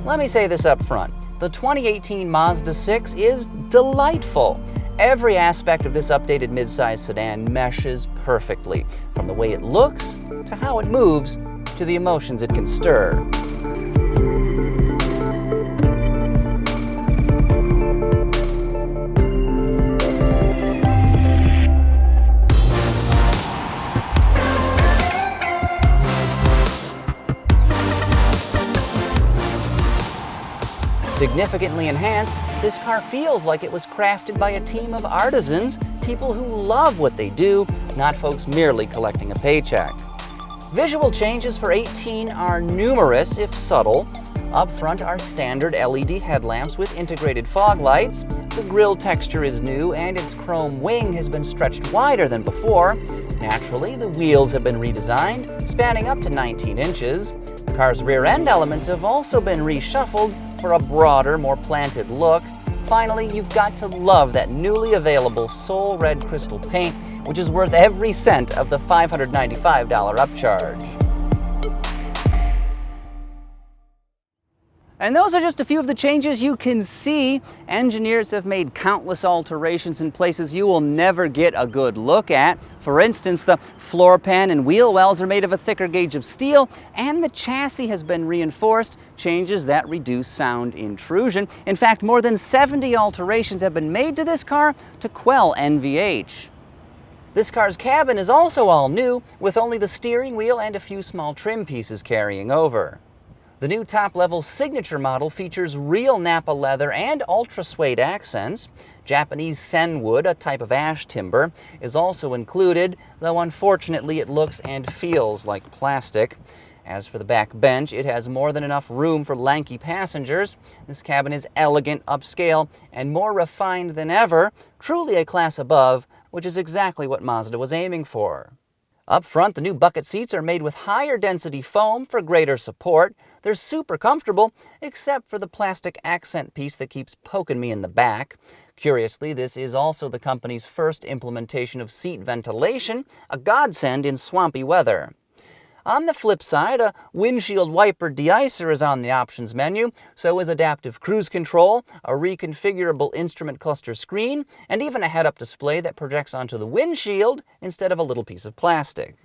Let me say this up front. The 2018 Mazda 6 is delightful. Every aspect of this updated midsize sedan meshes perfectly, from the way it looks, to how it moves, to the emotions it can stir. Significantly enhanced, this car feels like it was crafted by a team of artisans, people who love what they do, not folks merely collecting a paycheck. Visual changes for 18 are numerous, if subtle. Up front are standard LED headlamps with integrated fog lights. The grille texture is new and its chrome wing has been stretched wider than before. Naturally, the wheels have been redesigned, spanning up to 19 inches. The car's rear end elements have also been reshuffled for a broader, more planted look. Finally, you've got to love that newly available Soul Red Crystal paint, which is worth every cent of the $595 upcharge. And those are just a few of the changes you can see. Engineers have made countless alterations in places you will never get a good look at. For instance, the floor pan and wheel wells are made of a thicker gauge of steel, and the chassis has been reinforced, changes that reduce sound intrusion. In fact, more than 70 alterations have been made to this car to quell NVH. This car's cabin is also all new, with only the steering wheel and a few small trim pieces carrying over. The new top-level signature model features real Napa leather and ultra-suede accents. Japanese senwood, a type of ash timber, is also included, though unfortunately it looks and feels like plastic. As for the back bench, it has more than enough room for lanky passengers. This cabin is elegant, upscale, and more refined than ever, truly a class above, which is exactly what Mazda was aiming for. Up front, the new bucket seats are made with higher density foam for greater support. They're super comfortable, except for the plastic accent piece that keeps poking me in the back. Curiously, this is also the company's first implementation of seat ventilation, a godsend in swampy weather. On the flip side, a windshield wiper de-icer is on the options menu, so is adaptive cruise control, a reconfigurable instrument cluster screen, and even a head-up display that projects onto the windshield instead of a little piece of plastic.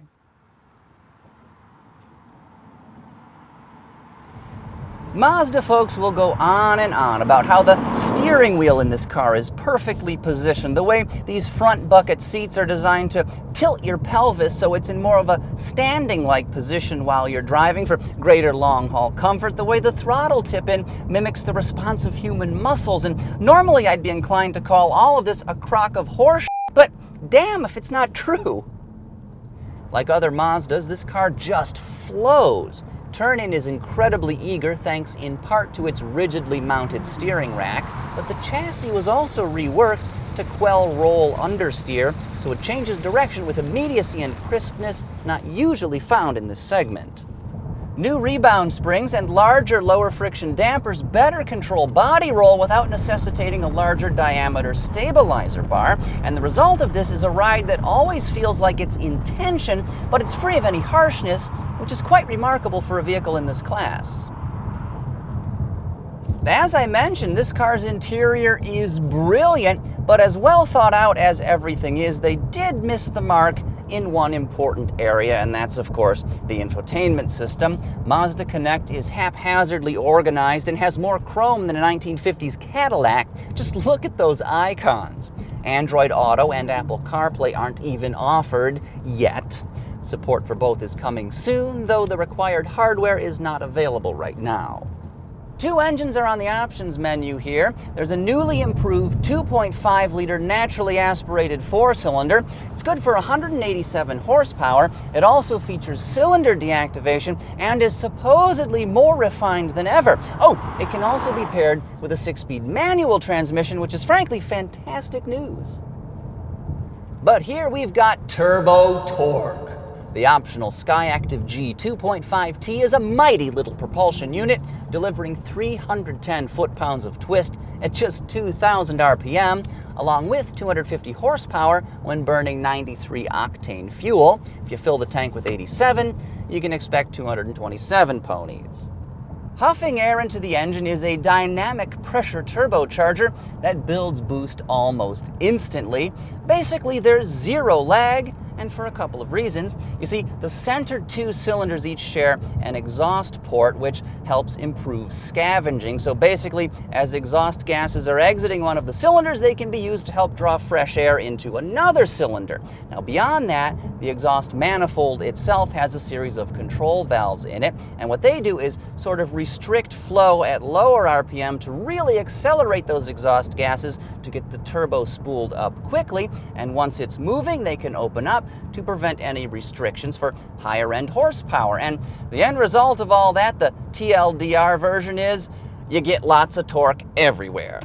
Mazda folks will go on and on about how the steering wheel in this car is perfectly positioned, the way these front bucket seats are designed to tilt your pelvis so it's in more of a standing-like position while you're driving for greater long-haul comfort, the way the throttle tip-in mimics the responsive human muscles, and normally I'd be inclined to call all of this a crock of horse, but damn if it's not true. Like other Mazdas, this car just flows. Turn-in is incredibly eager thanks in part to its rigidly mounted steering rack, but the chassis was also reworked to quell roll understeer, so it changes direction with immediacy and crispness not usually found in this segment. New rebound springs and larger lower friction dampers better control body roll without necessitating a larger diameter stabilizer bar, and the result of this is a ride that always feels like it's in tension, but it's free of any harshness, which is quite remarkable for a vehicle in this class. As I mentioned, this car's interior is brilliant, but as well thought out as everything is, they did miss the mark in one important area, and that's, of course, the infotainment system. Mazda Connect is haphazardly organized and has more chrome than a 1950s Cadillac. Just look at those icons. Android Auto and Apple CarPlay aren't even offered yet. Support for both is coming soon, though the required hardware is not available right now. Two engines are on the options menu here. There's a newly improved 2.5-liter naturally aspirated four-cylinder. It's good for 187 horsepower. It also features cylinder deactivation and is supposedly more refined than ever. Oh, it can also be paired with a 6-speed manual transmission, which is frankly fantastic news. But here we've got turbo torque. The optional Skyactiv G 2.5T is a mighty little propulsion unit, delivering 310 foot-pounds of twist at just 2,000 RPM, along with 250 horsepower when burning 93-octane fuel. If you fill the tank with 87, you can expect 227 ponies. Huffing air into the engine is a dynamic pressure turbocharger that builds boost almost instantly. Basically, there's zero lag, and for a couple of reasons. You see, the center two cylinders each share an exhaust port, which helps improve scavenging. So basically, as exhaust gases are exiting one of the cylinders, they can be used to help draw fresh air into another cylinder. Now, beyond that, the exhaust manifold itself has a series of control valves in it, and what they do is sort of restrict flow at lower RPM to really accelerate those exhaust gases to get the turbo spooled up quickly, and once it's moving, they can open up to prevent any restrictions for higher end horsepower. And the end result of all that, the TLDR version, is you get lots of torque everywhere.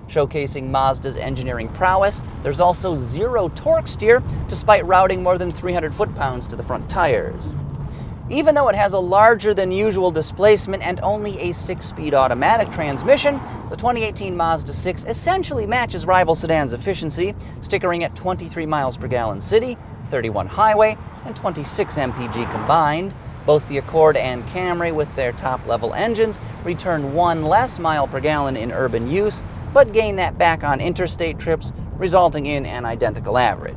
Showcasing Mazda's engineering prowess, there's also zero torque steer despite routing more than 300 foot-pounds to the front tires. Even though it has a larger than usual displacement and only a 6-speed automatic transmission, the 2018 Mazda 6 essentially matches rival sedans' efficiency, stickering at 23 miles per gallon city, 31 highway, and 26 mpg combined. Both the Accord and Camry, with their top-level engines, return 1 less mile per gallon in urban use, but gain that back on interstate trips, resulting in an identical average.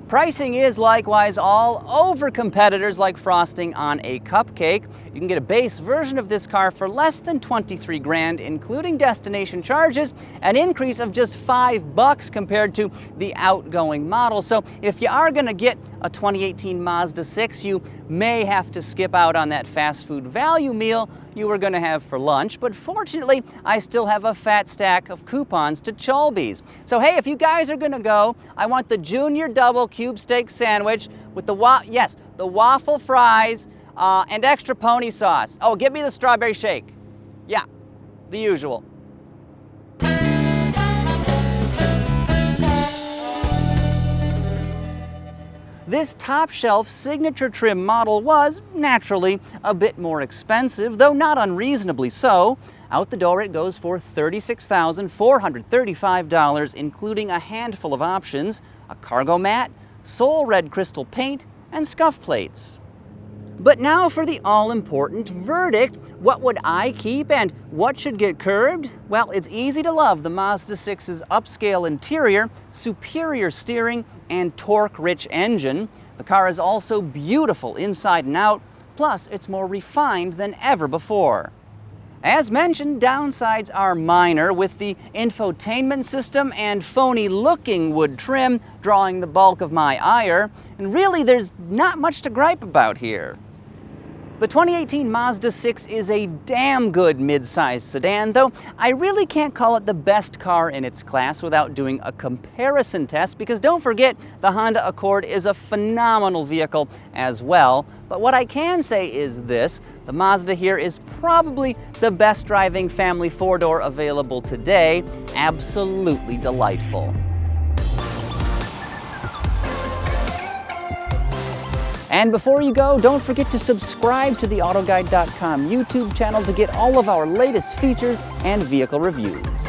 Pricing is likewise all over competitors like frosting on a cupcake. You can get a base version of this car for less than $23,000, including destination charges, an increase of just $5 compared to the outgoing model. So if you are going to get a 2018 Mazda 6, you may have to skip out on that fast food value meal you were going to have for lunch, but fortunately, I still have a fat stack of coupons to Cholby's. So hey, if you guys are going to go, I want the Junior Double Cube Steak Sandwich with the waffle fries and extra pony sauce. Oh, give me the strawberry shake. Yeah, the usual. This top-shelf signature trim model was, naturally, a bit more expensive, though not unreasonably so. Out the door it goes for $36,435, including a handful of options: a cargo mat, Soul Red crystal paint, and scuff plates. But now for the all-important verdict. What would I keep and what should get curbed? Well, it's easy to love the Mazda 6's upscale interior, superior steering, and torque-rich engine. The car is also beautiful inside and out, plus it's more refined than ever before. As mentioned, downsides are minor, with the infotainment system and phony-looking wood trim drawing the bulk of my ire, and really there's not much to gripe about here. The 2018 Mazda 6 is a damn good mid-size sedan, though I really can't call it the best car in its class without doing a comparison test, because don't forget, the Honda Accord is a phenomenal vehicle as well. But what I can say is this: the Mazda here is probably the best driving family four-door available today. Absolutely delightful. And before you go, don't forget to subscribe to the AutoGuide.com YouTube channel to get all of our latest features and vehicle reviews.